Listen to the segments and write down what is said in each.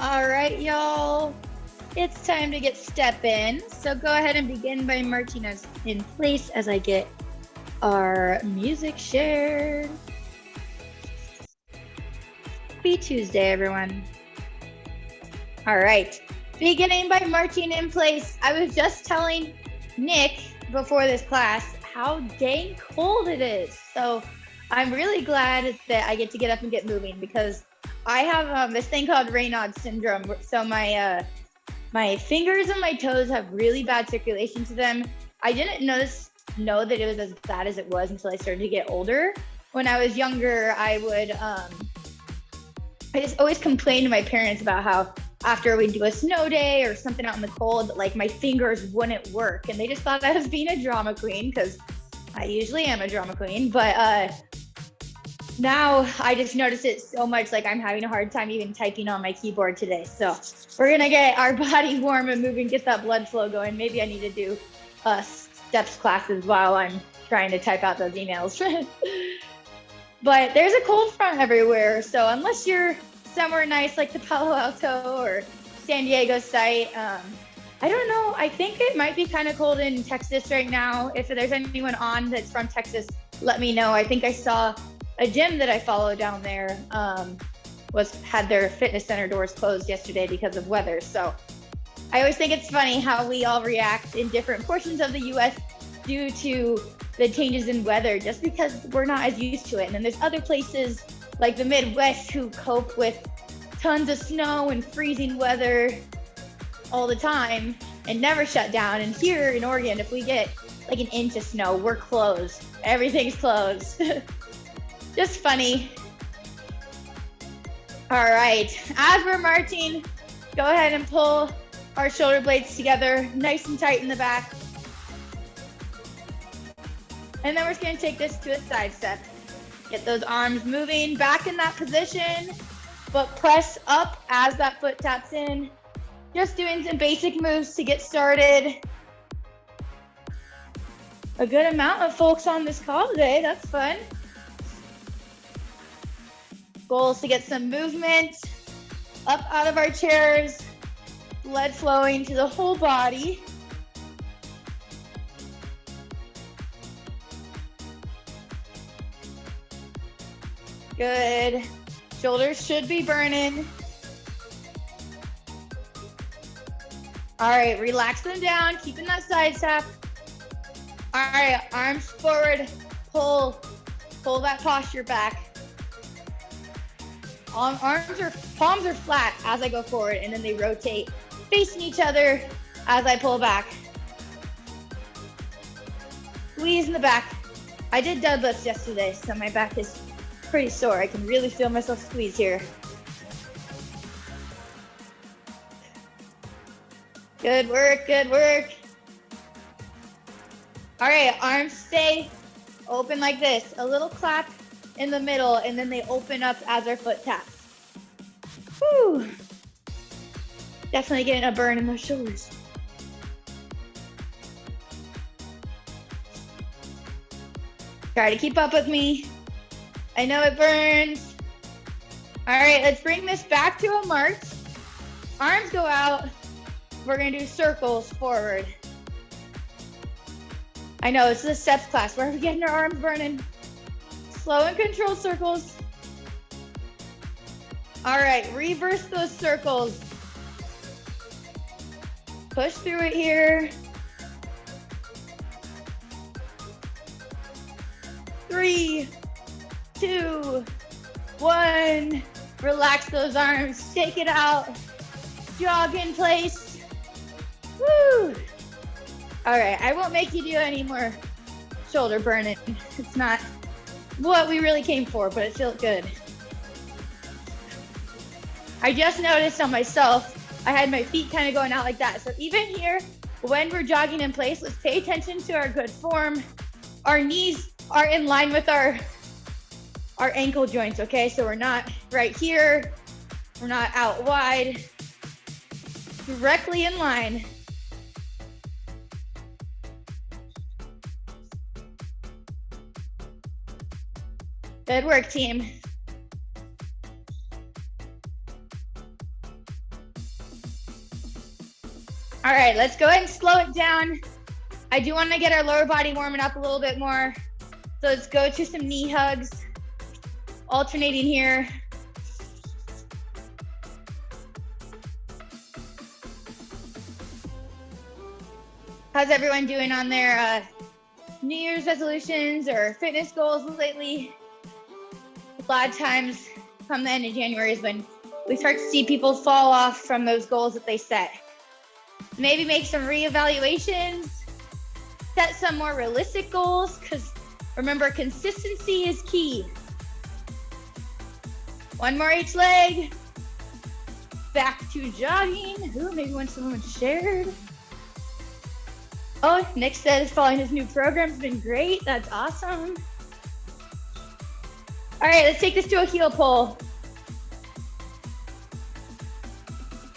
All right, y'all. It's time to get step in. So go ahead and begin by marching us in place as I get our music shared. Happy Tuesday, everyone. All right. Beginning by marching in place. I was just telling Nick before this class how dang cold it is. So I'm really glad that I get to get up and get moving because I have this thing called Raynaud's syndrome. So my fingers and my toes have really bad circulation to them. I didn't know that it was as bad as it was until I started to get older. When I was younger, I just always complained to my parents about how after we'd do a snow day or something out in the cold, like my fingers wouldn't work. And they just thought I was being a drama queen because I usually am a drama queen. But now I just notice it so much, like I'm having a hard time even typing on my keyboard today. So we're going to get our body warm and moving, get that blood flow going. Maybe I need to do steps classes while I'm trying to type out those emails. But there's a cold front everywhere. So unless you're somewhere nice like the Palo Alto or San Diego site, I don't know. I think it might be kind of cold in Texas right now. If there's anyone on that's from Texas, let me know. I think I saw a gym that I follow down there had their fitness center doors closed yesterday because of weather. So I always think it's funny how we all react in different portions of the US due to the changes in weather, just because we're not as used to it. And then there's other places like the Midwest who cope with tons of snow and freezing weather all the time and never shut down. And here in Oregon, if we get like an inch of snow, we're closed. Everything's closed. Just funny. All right, as we're marching, go ahead and pull our shoulder blades together, nice and tight in the back. And then we're just gonna take this to a side step. Get those arms moving back in that position, but press up as that foot taps in. Just doing some basic moves to get started. A good amount of folks on this call today, that's fun. Goal is to get some movement up out of our chairs, blood flowing to the whole body. Good. Shoulders should be burning. All right, relax them down, keeping that side tap. All right, arms forward, pull that posture back. Palms are flat as I go forward, and then they rotate, facing each other as I pull back. Squeeze in the back. I did deadlifts yesterday, so my back is pretty sore. I can really feel myself squeeze here. Good work, good work. All right, arms stay open like this. A little clap in the middle, and then they open up as our foot taps. Whew. Definitely getting a burn in those shoulders. Try to keep up with me. I know it burns. All right, let's bring this back to a march. Arms go out. We're gonna do circles forward. I know, this is a steps class. Where are we getting our arms burning? Slow and controlled circles. All right, reverse those circles. Push through it here. 3, 2, 1. Relax those arms, shake it out. Jog in place. Woo! All right, I won't make you do any more shoulder burning. It's not what we really came for, but it feels good. I just noticed on myself, I had my feet kind of going out like that. So even here, when we're jogging in place, let's pay attention to our good form. Our knees are in line with our ankle joints, okay? So we're not right here. We're not out wide. Directly in line. Good work, team. All right, let's go ahead and slow it down. I do want to get our lower body warming up a little bit more. So let's go to some knee hugs, alternating here. How's everyone doing on their New Year's resolutions or fitness goals lately? A lot of times come the end of January is when we start to see people fall off from those goals that they set. Maybe make some reevaluations, set some more realistic goals, because remember, consistency is key. One more each leg. Back to jogging. Ooh, maybe when someone shared. Oh, Nick says following his new program's been great. That's awesome. All right, let's take this to a heel pull.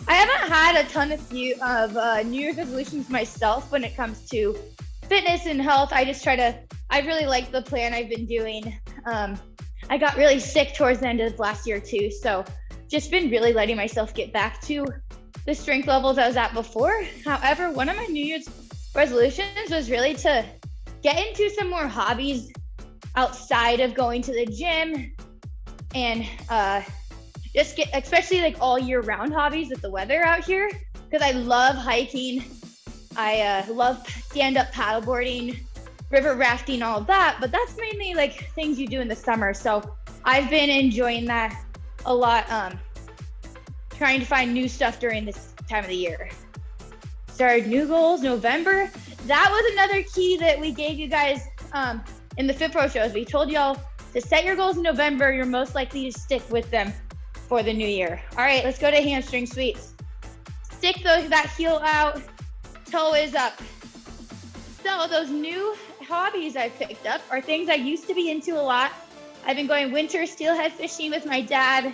I haven't had a ton of New Year's resolutions myself when it comes to fitness and health. I really like the plan I've been doing. I got really sick towards the end of last year too, so just been really letting myself get back to the strength levels I was at before. However, one of my New Year's resolutions was really to get into some more hobbies outside of going to the gym and just get, especially like all year round hobbies with the weather out here, because I love hiking. I love stand-up paddleboarding, river rafting, all of that, but that's mainly like things you do in the summer. So I've been enjoying that a lot, trying to find new stuff during this time of the year. Started new goals November. That was another key that we gave you guys in the Fit Pro shows. We told y'all to set your goals in November. You're most likely to stick with them for the new year. All right, let's go to hamstring sweeps. Stick that heel out, toe is up. So those new hobbies I've picked up are things I used to be into a lot. I've been going winter steelhead fishing with my dad,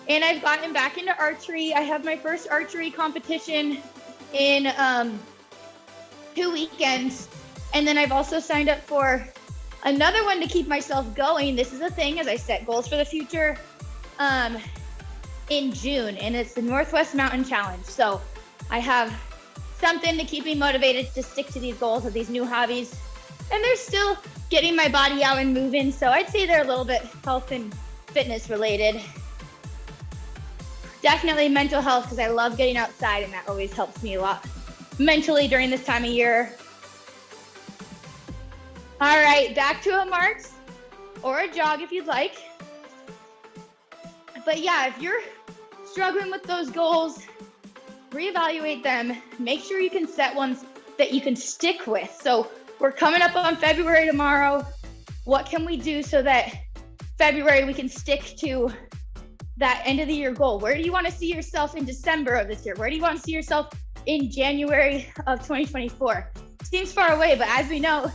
and I've gotten back into archery. I have my first archery competition in 2 weekends, and then I've also signed up for another one to keep myself going. This is a thing as I set goals for the future in June, and it's the Northwest Mountain Challenge. So I have something to keep me motivated to stick to these goals of these new hobbies, and they're still getting my body out and moving, so I'd say they're a little bit health and fitness related. Definitely mental health, because I love getting outside, and that always helps me a lot mentally during this time of year. All right, back to a march or a jog if you'd like. But yeah, if you're struggling with those goals, reevaluate them. Make sure you can set ones that you can stick with. So we're coming up on February tomorrow. What can we do so that February we can stick to that end of the year goal? Where do you want to see yourself in December of this year? Where do you want to see yourself in January of 2024? Seems far away, but as we know,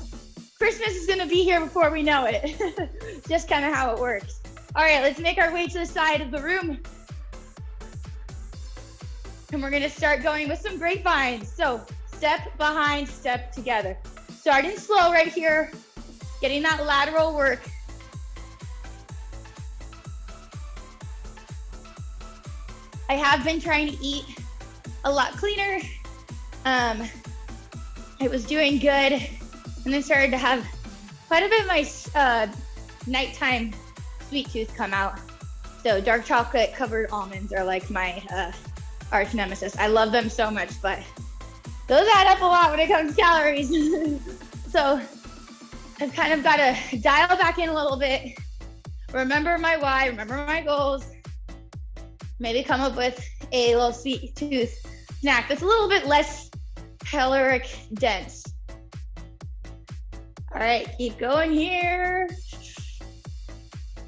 Christmas is going to be here before we know it. Just kind of how it works. All right, let's make our way to the side of the room. And we're going to start going with some grapevines. So step behind, step together. Starting slow right here, getting that lateral work. I have been trying to eat a lot cleaner. It was doing good, and then started to have quite a bit of my nighttime sweet tooth come out. So dark chocolate covered almonds are like my arch nemesis. I love them so much, but those add up a lot when it comes to calories. So I've kind of got to dial back in a little bit, remember my why, remember my goals, maybe come up with a little sweet tooth snack that's a little bit less caloric dense. All right, keep going here.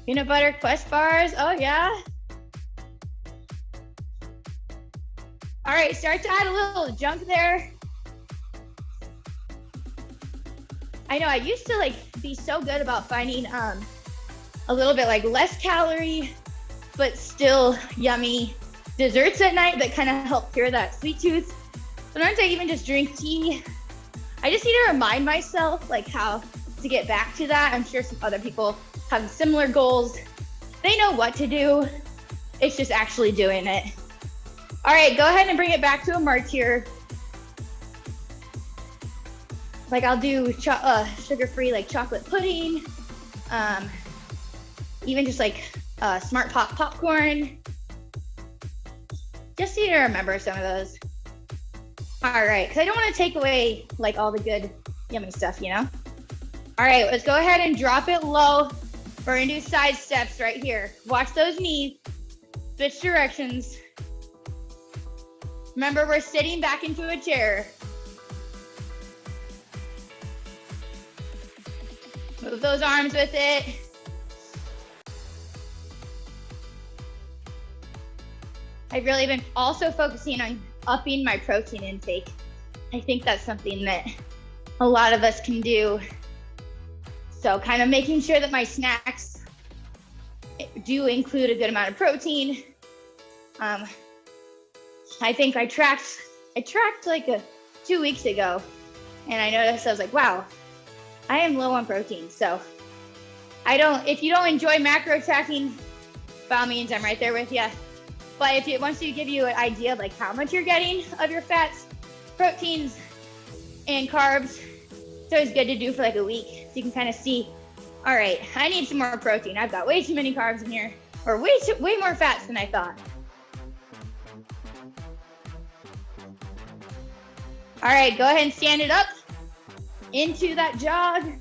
Peanut butter Quest bars, oh yeah. All right, start to add a little junk there. I know I used to be so good about finding a little bit less calorie, but still yummy desserts at night that kind of help cure that sweet tooth. Sometimes I even just drink tea. I just need to remind myself how to get back to that. I'm sure some other people have similar goals. They know what to do. It's just actually doing it. All right, go ahead and bring it back to a march here. Like I'll do sugar-free like chocolate pudding, even just like Smart Pop popcorn. Just so you remember some of those. All right, because I don't want to take away like all the good, yummy stuff, you know? All right, let's go ahead and drop it low. We're gonna do side steps right here. Watch those knees, switch directions. Remember, we're sitting back into a chair. Move those arms with it. I've really been also focusing on upping my protein intake. I think that's something that a lot of us can do. So kind of making sure that my snacks do include a good amount of protein. I think I tracked like 2 weeks ago, and I noticed I was like, wow, I am low on protein. So if you don't enjoy macro tracking, by all means, I'm right there with you. But if it wants to give you an idea of like how much you're getting of your fats, proteins, and carbs, it's always good to do for like a week. So you can kind of see, all right, I need some more protein. I've got way too many carbs in here, or way more fats than I thought. All right, go ahead and stand it up into that jog.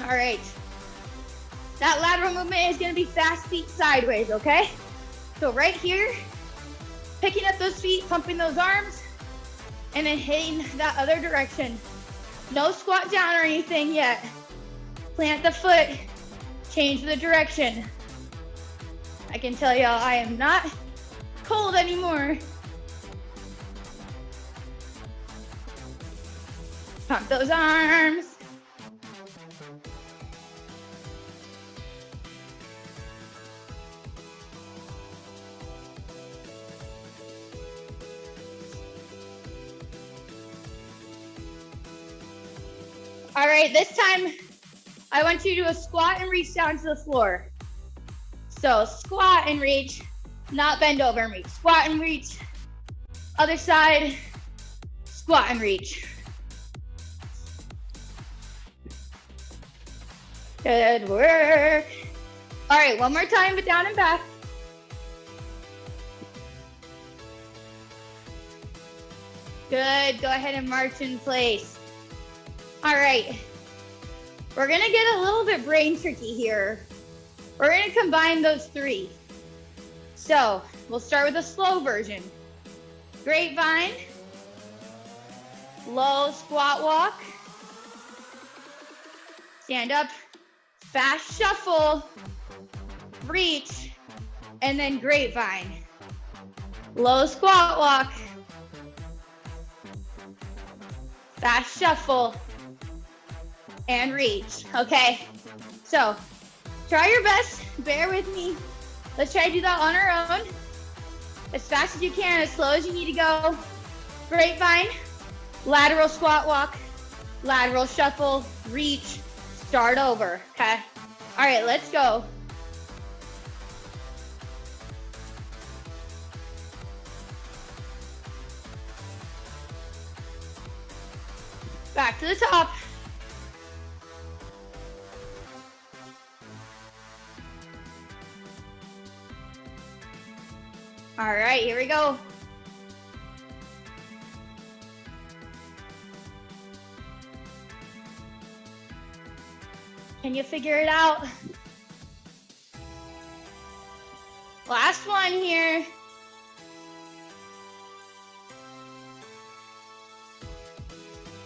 All right. That lateral movement is gonna be fast feet sideways, okay? So right here, picking up those feet, pumping those arms, and then hitting that other direction. No squat down or anything yet. Plant the foot, change the direction. I can tell y'all I am not cold anymore. Pump those arms. All right, this time I want you to do a squat and reach down to the floor. So squat and reach, not bend over and reach. Squat and reach. Other side, squat and reach. Good work. All right, one more time, but down and back. Good, go ahead and march in place. All right, we're gonna get a little bit brain tricky here. We're gonna combine those three. So we'll start with a slow version. Grapevine, low squat walk, stand up, fast shuffle, reach, and then grapevine. Low squat walk, fast shuffle, and reach, okay? So try your best, bear with me. Let's try to do that on our own. As fast as you can, as slow as you need to go. Grapevine, lateral squat walk, lateral shuffle, reach, start over, okay? All right, let's go. Back to the top. All right, here we go. Can you figure it out? Last one here.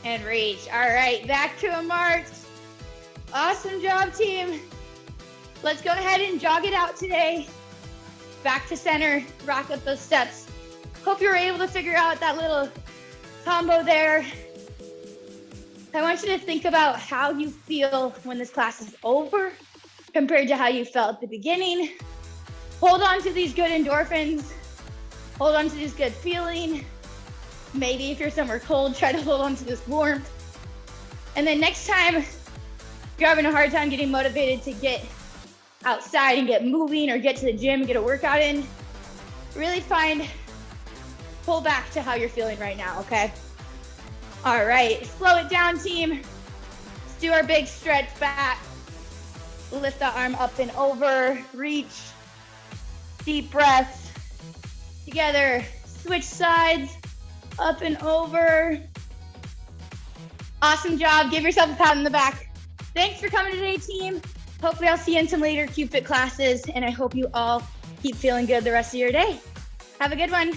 And reach. All right, back to a march. Awesome job, team. Let's go ahead and jog it out today. Back to center, rock up those steps. Hope you were able to figure out that little combo there. I want you to think about how you feel when this class is over compared to how you felt at the beginning. Hold on to these good endorphins. Hold on to this good feeling. Maybe if you're somewhere cold, try to hold on to this warmth. And then next time you're having a hard time getting motivated to get outside and get moving or get to the gym and get a workout in, really find pull back to how you're feeling right now, okay? All right, slow it down, team. Let's do our big stretch back. Lift the arm up and over, reach. Deep breath. Together, switch sides, up and over. Awesome job. Give yourself a pat on the back. Thanks for coming today, team. Hopefully I'll see you in some later Q-Fit classes, and I hope you all keep feeling good the rest of your day. Have a good one.